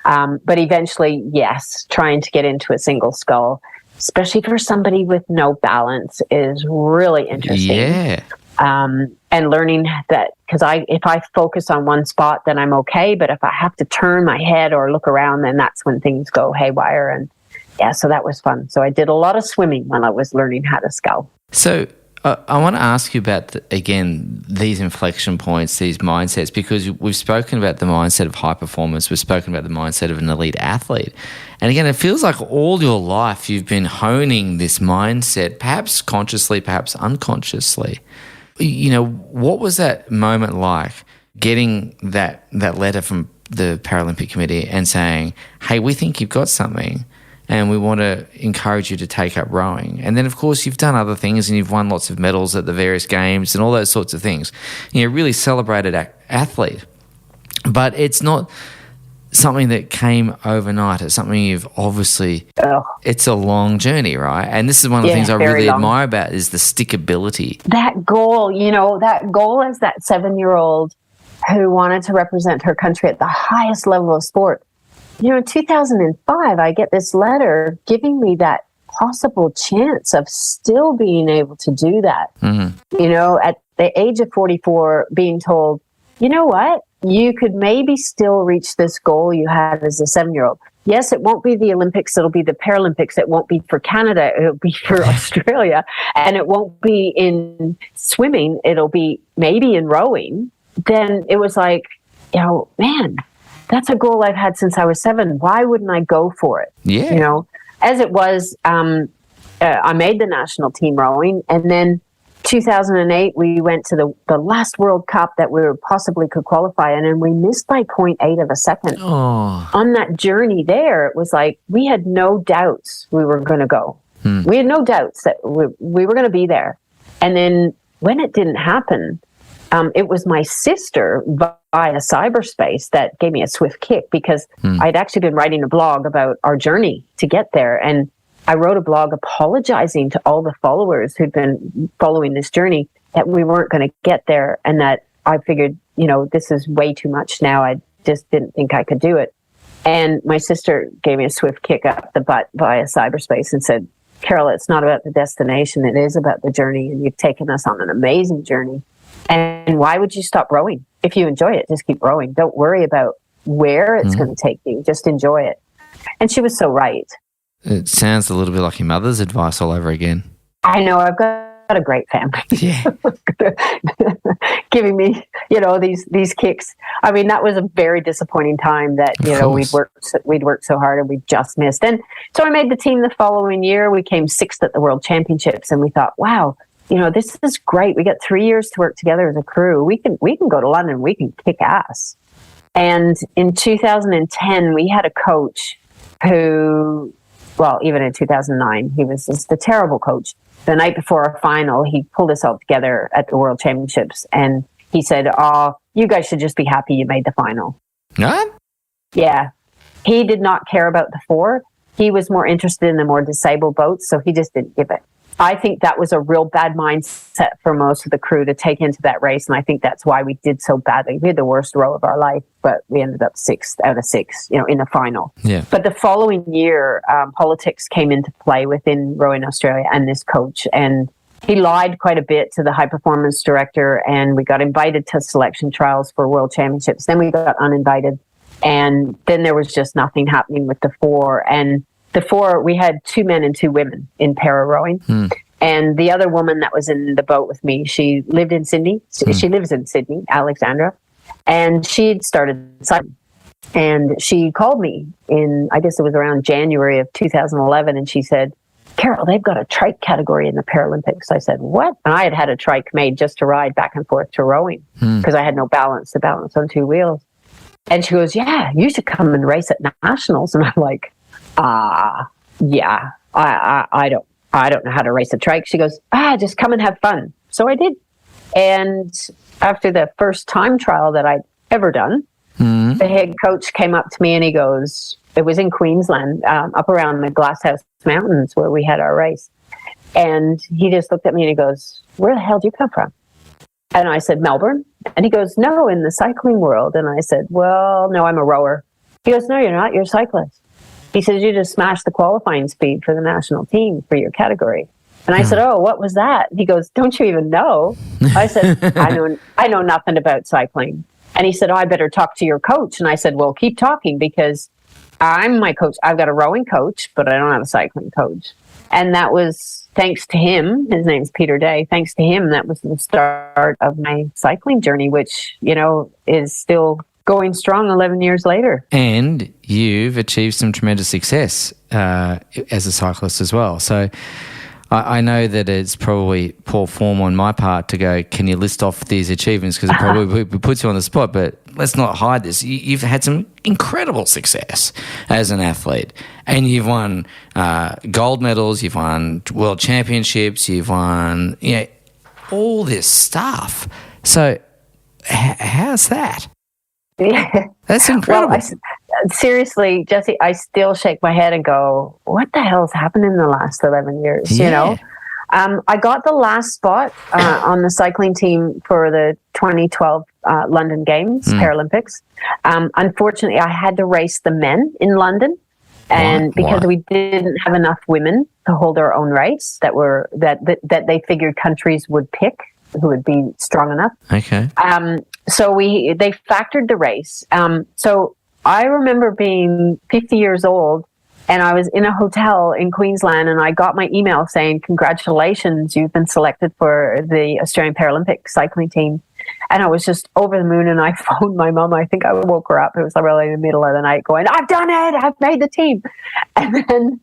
But eventually, yes, trying to get into a single scull, especially for somebody with no balance, is really interesting. Yeah. And learning that, because if I focus on one spot, then I'm okay. But if I have to turn my head or look around, then that's when things go haywire. And yeah, so that was fun. So I did a lot of swimming when I was learning how to scull. So I want to ask you about, again, these inflection points, these mindsets, because we've spoken about the mindset of high performance. We've spoken about the mindset of an elite athlete. And again, it feels like all your life you've been honing this mindset, perhaps consciously, perhaps unconsciously. What was that moment like, getting that letter from the Paralympic Committee and saying, hey, we think you've got something, and we want to encourage you to take up rowing. And then, of course, you've done other things and you've won lots of medals at the various games and all those sorts of things. Really celebrated athlete. But it's not something that came overnight. It's something you've obviously... It's a long journey, right? And this is one of the things I really admire about is the stickability. That goal as that 7-year-old who wanted to represent her country at the highest level of sport. In 2005, I get this letter giving me that possible chance of still being able to do that. Mm-hmm. At the age of 44, being told, you know what? You could maybe still reach this goal you had as a 7-year-old. Yes, it won't be the Olympics. It'll be the Paralympics. It won't be for Canada. It'll be for Australia. And it won't be in swimming. It'll be maybe in rowing. Then it was like, man, that's a goal I've had since I was 7. Why wouldn't I go for it? Yeah. As it was, I made the national team rowing. And then 2008, we went to the last World Cup that we possibly could qualify in, and we missed by 0.8 of a second. Oh. On that journey there, it was like we had no doubts we were going to go. We had no doubts that we were going to be there. And then when it didn't happen, it was my sister via cyberspace that gave me a swift kick, because I'd actually been writing a blog about our journey to get there. And I wrote a blog apologizing to all the followers who'd been following this journey that we weren't going to get there, and that I figured, this is way too much now. I just didn't think I could do it. And my sister gave me a swift kick up the butt via cyberspace and said, Carol, it's not about the destination. It is about the journey, and you've taken us on an amazing journey. And why would you stop rowing? If you enjoy it, just keep rowing. Don't worry about where it's going to take you. Just enjoy it. And she was so right. It sounds a little bit like your mother's advice all over again. I know. I've got a great family. Yeah. Giving me, these kicks. I mean, that was a very disappointing time that, we'd worked so hard and we just missed. And so I made the team the following year. We came 6th at the World Championships, and we thought, wow, this is great. We got 3 years to work together as a crew. We can go to London. We can kick ass. And in 2010, we had a coach who, even in 2009, he was just a terrible coach. The night before our final, he pulled us all together at the World Championships, and he said, you guys should just be happy you made the final. What? Yeah. He did not care about the 4. He was more interested in the more disabled boats, so he just didn't give it. I think that was a real bad mindset for most of the crew to take into that race. And I think that's why we did so badly. We had the worst row of our life, but we ended up 6th out of 6, in the final. Yeah. But the following year, politics came into play within rowing Australia and this coach. And he lied quite a bit to the high performance director. And we got invited to selection trials for world championships. Then we got uninvited. And then there was just nothing happening with the 4. And the 4, we had 2 men and 2 women in para rowing. And the other woman that was in the boat with me, she lived in Sydney. She lives in Sydney, Alexandra. And she'd started cycling. And she called me I guess it was around January of 2011. And she said, Carol, they've got a trike category in the Paralympics. I said, what? And I had a trike made just to ride back and forth to rowing because I had no balance to balance on 2 wheels. And she goes, yeah, you should come and race at nationals. And I'm like, yeah, I don't know how to race a trike. She goes, just come and have fun. So I did. And after the first time trial that I'd ever done, the head coach came up to me and he goes, it was in Queensland, up around the Glasshouse Mountains where we had our race. And he just looked at me and he goes, where the hell do you come from? And I said, Melbourne. And he goes, no, in the cycling world. And I said, well, no, I'm a rower. He goes, no, you're not. You're a cyclist. He says, you just smashed the qualifying speed for the national team for your category. And I said, oh, what was that? He goes, don't you even know? I said, I know nothing about cycling. And he said, oh, I better talk to your coach. And I said, well, keep talking because I'm my coach. I've got a rowing coach, but I don't have a cycling coach. And that was thanks to him. His name's Peter Day. Thanks to him, that was the start of my cycling journey, which, is still going strong 11 years later. And you've achieved some tremendous success as a cyclist as well. So I know that it's probably poor form on my part to go, can you list off these achievements? Because it probably puts you on the spot, but let's not hide this. You've had some incredible success as an athlete, and you've won gold medals, you've won world championships, you've won all this stuff. So how's that? Yeah. That's incredible. Well, seriously, Jesse, I still shake my head and go, what the hell's happened in the last 11 years? Yeah. I got the last spot on the cycling team for the 2012 London Games, Paralympics. Unfortunately, I had to race the men in London. And because we didn't have enough women to hold our own race that they figured countries would pick who would be strong enough. Okay. So they factored the race. So I remember being 50 years old and I was in a hotel in Queensland and I got my email saying, congratulations, you've been selected for the Australian Paralympic cycling team. And I was just over the moon and I phoned my mum. I think I woke her up. It was really in the middle of the night going, I've done it. I've made the team. And then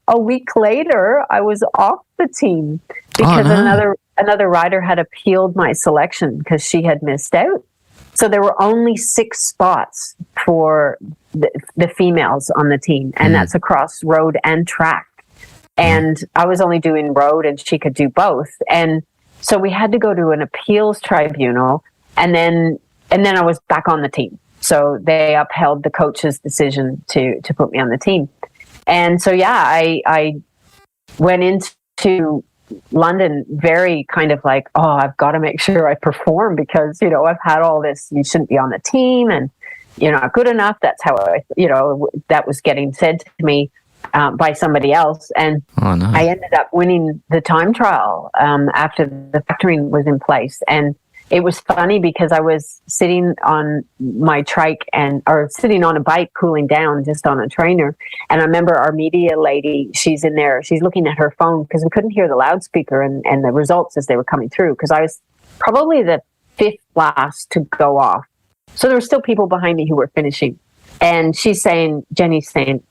a week later, I was off the team because another rider had appealed my selection because she had missed out. So there were only 6 spots for the females on the team, and that's across road and track. And I was only doing road and she could do both. And so we had to go to an appeals tribunal, and then I was back on the team. So they upheld the coach's decision to put me on the team. And so, I went into London very kind of like, oh, I've got to make sure I perform because, I've had all this, you shouldn't be on the team and you're not good enough. That's how that was getting said to me by somebody else. And I ended up winning the time trial after the factoring was in place. And it was funny because I was sitting on my trike or sitting on a bike cooling down just on a trainer. And I remember our media lady, she's in there, she's looking at her phone because we couldn't hear the loudspeaker and the results as they were coming through because I was probably the 5th last to go off. So there were still people behind me who were finishing. And Jenny's saying,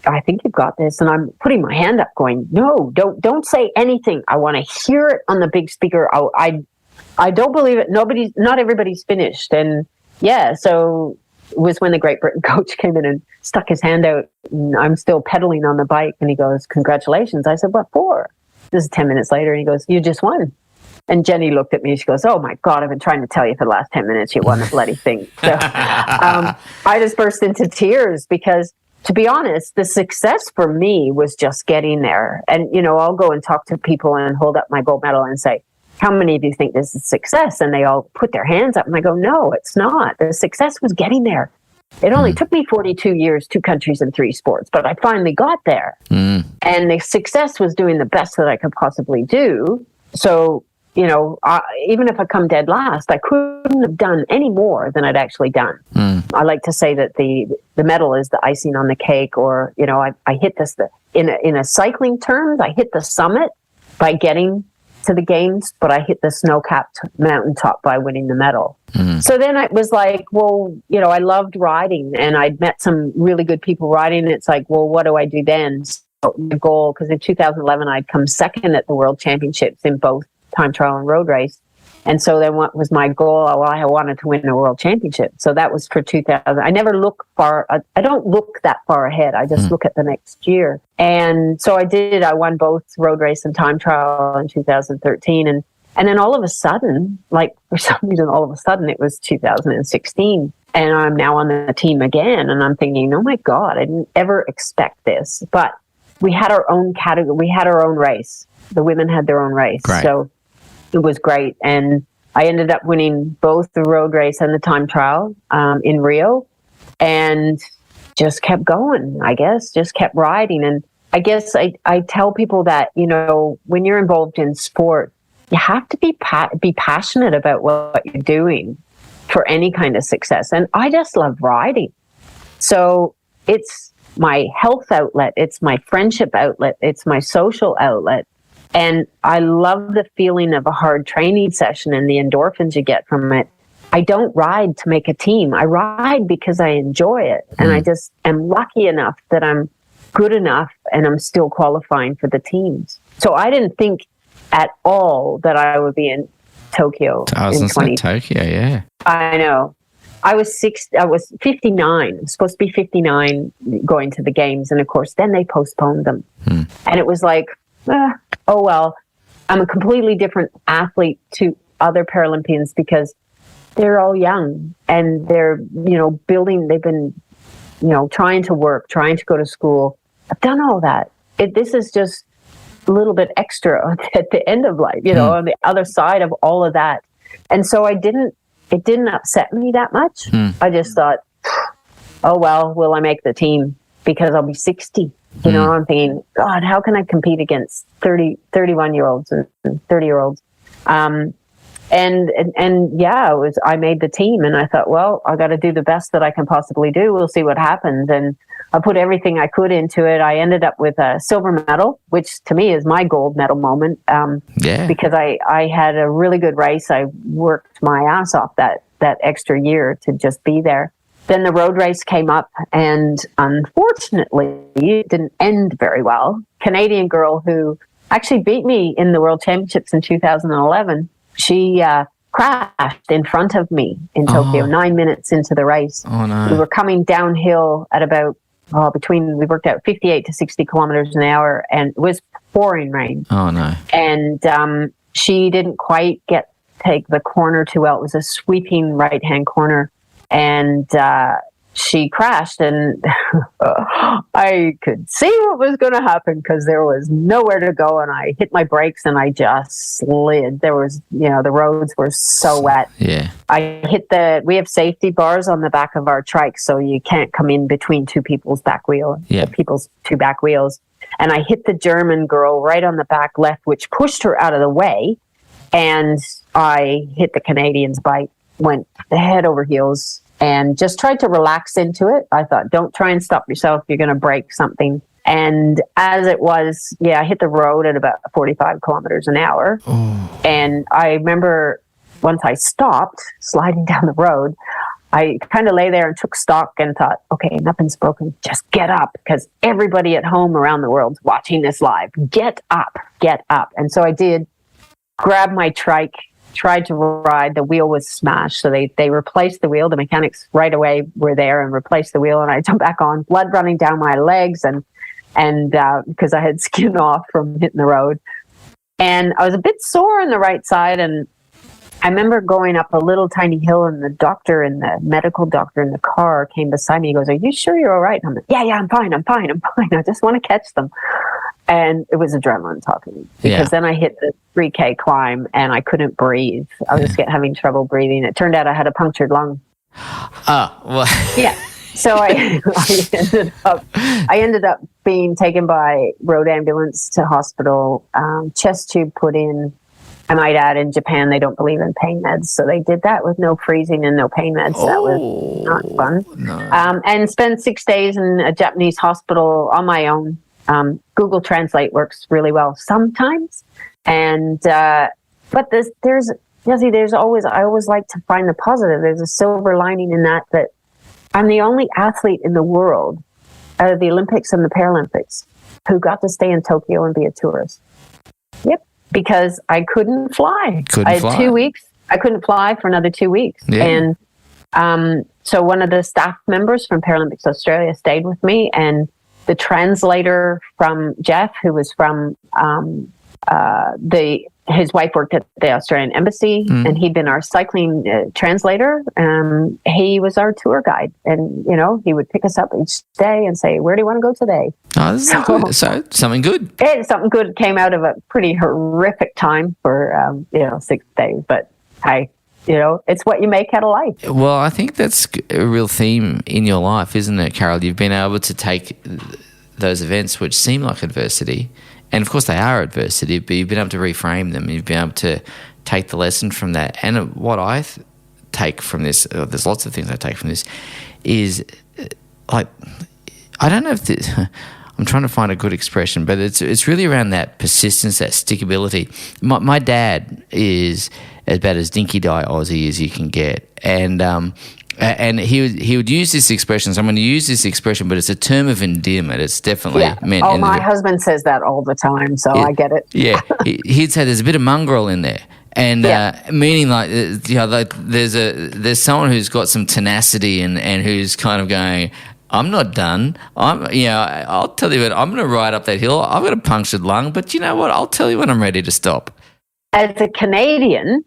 I think you've got this. And I'm putting my hand up going, no, don't say anything. I want to hear it on the big speaker. I don't believe it. Not everybody's finished. And so it was when the Great Britain coach came in and stuck his hand out and I'm still pedaling on the bike and he goes, congratulations. I said, what for? This is 10 minutes later. And he goes, you just won. And Jenny looked at me. She goes, oh my God, I've been trying to tell you for the last 10 minutes you won the bloody thing. So I just burst into tears because to be honest, the success for me was just getting there. And, I'll go and talk to people and hold up my gold medal and say, how many of you think this is success? And they all put their hands up and I go, no, it's not. The success was getting there. It only took me 42 years, 2 countries and 3 sports, but I finally got there. And the success was doing the best that I could possibly do. So, even if I come dead last, I couldn't have done any more than I'd actually done. I like to say that the medal is the icing on the cake, or, I hit this, in a cycling terms, I hit the summit by getting to the games, but I hit the snow-capped mountaintop by winning the medal. So then it was like, well, I loved riding and I'd met some really good people riding. And it's like, well, what do I do then? So the goal, because in 2011, I'd come second at the World Championships in both time trial and road race. And so then what was my goal? Well, I wanted to win a world championship. So that was for 2000. I never look far. I don't look that far ahead. I just look at the next year. And so I did. I won both road race and time trial in 2013. And then all of a sudden, like for some reason, all of a sudden it was 2016. And I'm now on the team again. And I'm thinking, oh my God, I didn't ever expect this. But we had our own category. We had our own race. The women had their own race. Right. So it was great. And I ended up winning both the road race and the time trial in Rio, and just kept going, I guess, just kept riding. And I guess I tell people that, when you're involved in sport, you have to be passionate about what you're doing for any kind of success. And I just love riding. So it's my health outlet. It's my friendship outlet. It's my social outlet. And I love the feeling of a hard training session and the endorphins you get from it. I don't ride to make a team. I ride because I enjoy it. And I just am lucky enough that I'm good enough and I'm still qualifying for the teams. So I didn't think at all that I would be in Tokyo. I was in Tokyo, yeah. I know. I was 59. I was supposed to be 59 going to the games. And of course, then they postponed them. And it was like, oh, well, I'm a completely different athlete to other Paralympians because they're all young and they're, building, they've been, trying to work, trying to go to school. I've done all that. This is just a little bit extra at the end of life, on the other side of all of that. And so it didn't upset me that much. I just thought, oh, well, will I make the team? Because I'll be 60. I'm thinking, God, how can I compete against 31-year-olds and 30-year-olds? And yeah, I made the team and I thought, well, I got to do the best that I can possibly do. We'll see what happens. And I put everything I could into it. I ended up with a silver medal, which to me is my gold medal moment. Because I had a really good race. I worked my ass off that extra year to just be there. Then the road race came up, and unfortunately, it didn't end very well. Canadian girl who actually beat me in the World Championships in 2011, she crashed in front of me in Tokyo 9 minutes into the race. Oh, no. We were coming downhill at about, we worked out 58 to 60 kilometers an hour, and it was pouring rain. Oh, no. And she didn't quite take the corner too well. It was a sweeping right-hand corner. And she crashed, and I could see what was going to happen because there was nowhere to go, and I hit my brakes and I just slid. There was, the roads were so wet. Yeah. We have safety bars on the back of our trike, so you can't come in between two people's back wheel, people's two back wheels. And I hit the German girl right on the back left, which pushed her out of the way, and I hit the Canadian's bike. Went head over heels and just tried to relax into it. I thought, don't try and stop yourself. You're going to break something. And as it was, I hit the road at about 45 kilometers an hour. Oh. And I remember once I stopped sliding down the road, I kind of lay there and took stock and thought, okay, nothing's broken. Just get up, because everybody at home around the world's watching this live. Get up. And so I did, grab my trike, tried to ride. The wheel was smashed, so they replaced the wheel. The mechanics right away were there and replaced the wheel, and I jumped back on, blood running down my legs, and because I had skin off from hitting the road, and I was a bit sore on the right side, and I remember going up a little tiny hill, and the medical doctor in the car came beside me. He goes, "Are you sure you're all right?" And I'm like, yeah, I'm fine. I just want to catch them. And it was adrenaline talking, because then I hit the 3K climb and I couldn't breathe. I was having trouble breathing. It turned out I had a punctured lung. Oh, well. Yeah. So I ended up being taken by road ambulance to hospital, chest tube put in. I might add, in Japan, they don't believe in pain meds. So they did that with no freezing and no pain meds. That was not fun. No. And spent 6 days in a Japanese hospital on my own. Google Translate works really well sometimes. And, but I always like to find the positive. There's a silver lining in that I'm the only athlete in the world out of the Olympics and the Paralympics who got to stay in Tokyo and be a tourist. Yep. Because I couldn't fly. I had 2 weeks. I couldn't fly for another 2 weeks. Yeah. And so one of the staff members from Paralympics Australia stayed with me, and the translator from Jeff, who was from his wife worked at the Australian Embassy, and he'd been our cycling translator. He was our tour guide, and he would pick us up each day and say, "Where do you want to go today?" Oh, this is good. So something good. Something good came out of a pretty horrific time for 6 days, but it's what you make out of life. Well, I think that's a real theme in your life, isn't it, Carol? You've been able to take those events which seem like adversity, and of course they are adversity, but you've been able to reframe them. You've been able to take the lesson from that. And what I take from this, there's lots of things I take from this, is like, I don't know if this, I'm trying to find a good expression, but it's really around that persistence, that stickability. My dad is about as dinky-die Aussie as you can get, and he would use this expression. So I'm going to use this expression, but it's a term of endearment. It's definitely meant. Oh, my husband says that all the time, so I get it. Yeah, he'd say there's a bit of mongrel in there, and meaning like like there's someone who's got some tenacity and who's kind of going, "I'm not done. I'll tell you what, I'm going to ride up that hill. I've got a punctured lung, but you know what? I'll tell you when I'm ready to stop." As a Canadian,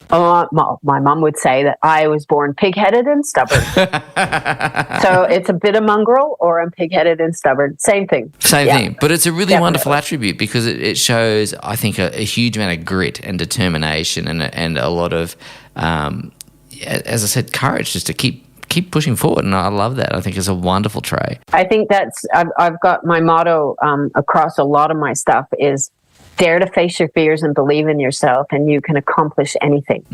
my mum would say that I was born pig-headed and stubborn. So it's a bit of mongrel, or I'm pig-headed and stubborn. Same thing. Same thing. But it's a really wonderful attribute, because it shows, I think, a huge amount of grit and determination and a lot of, as I said, courage just to keep pushing forward. And I love that. I think it's a wonderful trait. I think I've got my motto across a lot of my stuff is, dare to face your fears and believe in yourself, and you can accomplish anything.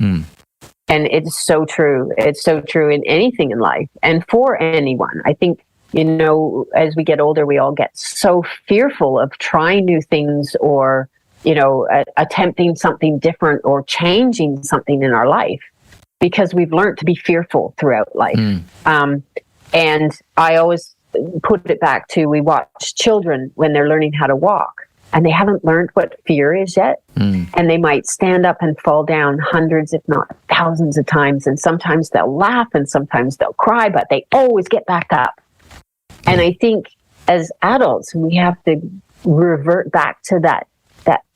And it's so true. It's so true in anything in life and for anyone. I think, as we get older, we all get so fearful of trying new things, or, attempting something different, or changing something in our life, because we've learned to be fearful throughout life. And I always put it back to, we watch children when they're learning how to walk, and they haven't learned what fear is yet. And they might stand up and fall down hundreds, if not thousands of times. And sometimes they'll laugh and sometimes they'll cry, but they always get back up. And I think as adults, we have to revert back to that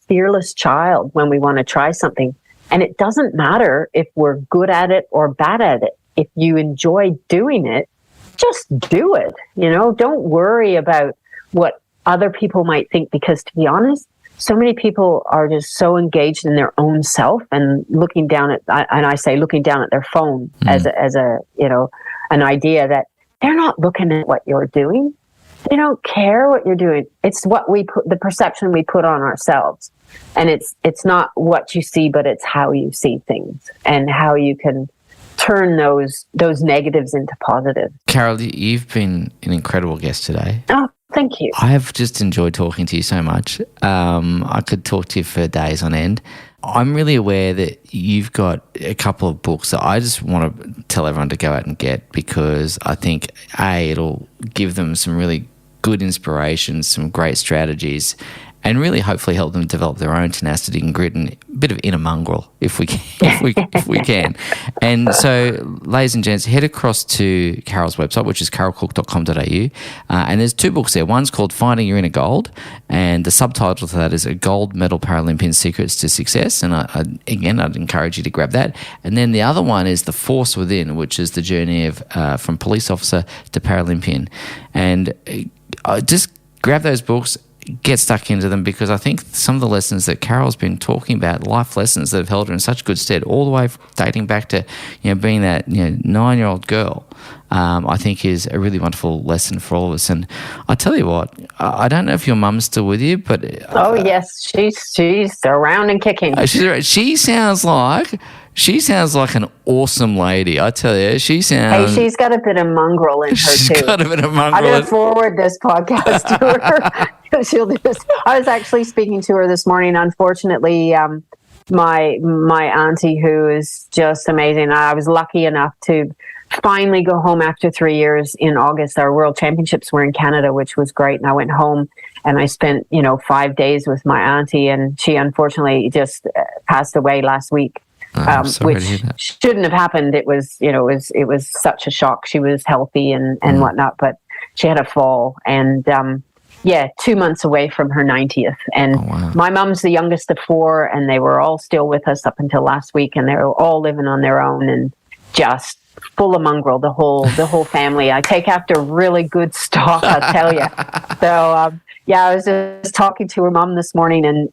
fearless child when we want to try something. And it doesn't matter if we're good at it or bad at it. If you enjoy doing it, just do it. Don't worry about what other people might think, because, to be honest, so many people are just so engaged in their own self and looking down at their phone as an idea that they're not looking at what you're doing. They don't care what you're doing. It's what the perception we put on ourselves. And it's not what you see, but it's how you see things and how you can turn those negatives into positive. Carol, you've been an incredible guest today. Oh, thank you. I have just enjoyed talking to you so much. I could talk to you for days on end. I'm really aware that you've got a couple of books that I just want to tell everyone to go out and get, because I think, it'll give them some really good inspiration, some great strategies, and really hopefully help them develop their own tenacity and grit and a bit of inner mongrel if we can, if we can. And so, ladies and gents, head across to Carol's website, which is carolcooke.com.au, and there's 2 books there. One's called Finding Your Inner Gold, and the subtitle to that is A Gold Medal Paralympian Secrets to Success. And I'd encourage you to grab that. And then the other one is The Force Within, which is the journey of from police officer to Paralympian. And just grab those books, get stuck into them, because I think some of the lessons that Carol's been talking about, life lessons that have held her in such good stead, all the way dating back to being that 9-year-old girl, I think is a really wonderful lesson for all of us. And I tell you what, I don't know if your mum's still with you, but yes, she's around and kicking. She sounds like an awesome lady. I tell you, she's got a bit of mongrel in her too. She's got a bit of mongrel. I'm going to forward this podcast to her. She'll just. I was actually speaking to her this morning. Unfortunately, my auntie, who is just amazing. I was lucky enough to finally go home after 3 years in August. Our World Championships were in Canada, which was great, and I went home and I spent 5 days with my auntie, and she unfortunately just passed away last week. Which shouldn't have happened. It was, it was such a shock. She was healthy and whatnot, but she had a fall, and 2 months away from her 90th. And my mum's the youngest of 4, and they were all still with us up until last week, and they were all living on their own and just full of mongrel, the whole family. I take after really good stock, I'll tell you. So, I was just talking to her mum this morning, and,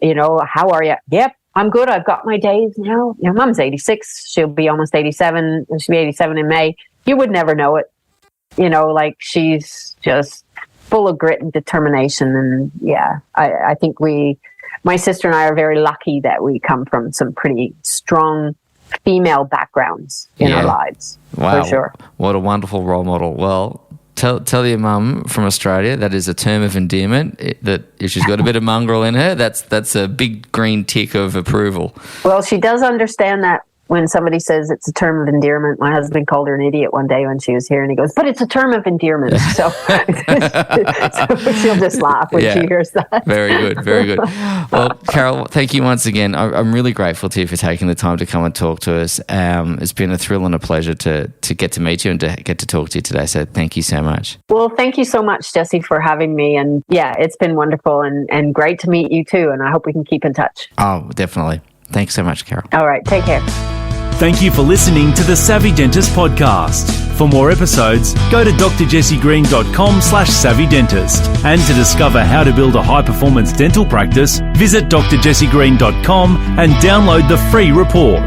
how are you? Yep. I'm good. I've got my days now. Your mum's 86. She'll be almost 87. She'll be 87 in May. You would never know it. She's just full of grit and determination. And I think my sister and I are very lucky that we come from some pretty strong female backgrounds in our lives. Wow. For sure. What a wonderful role model. Well, Tell your mum from Australia that is a term of endearment, that if she's got a bit of mongrel in her, that's a big green tick of approval. Well, she does understand that when somebody says it's a term of endearment. My husband called her an idiot one day when she was here, and he goes, but it's a term of endearment. So, she'll just laugh when she hears that. Very good, very good. Well, Carol, thank you once again. I'm really grateful to you for taking the time to come and talk to us. It's been a thrill and a pleasure to get to meet you and to get to talk to you today. So thank you so much. Well, thank you so much, Jesse, for having me. And it's been wonderful and great to meet you too. And I hope we can keep in touch. Oh, definitely. Thanks so much, Carol. All right. Take care. Thank you for listening to the Savvy Dentist podcast. For more episodes, go to drjessiegreen.com/savvydentist. And to discover how to build a high-performance dental practice, visit drjessiegreen.com and download the free report.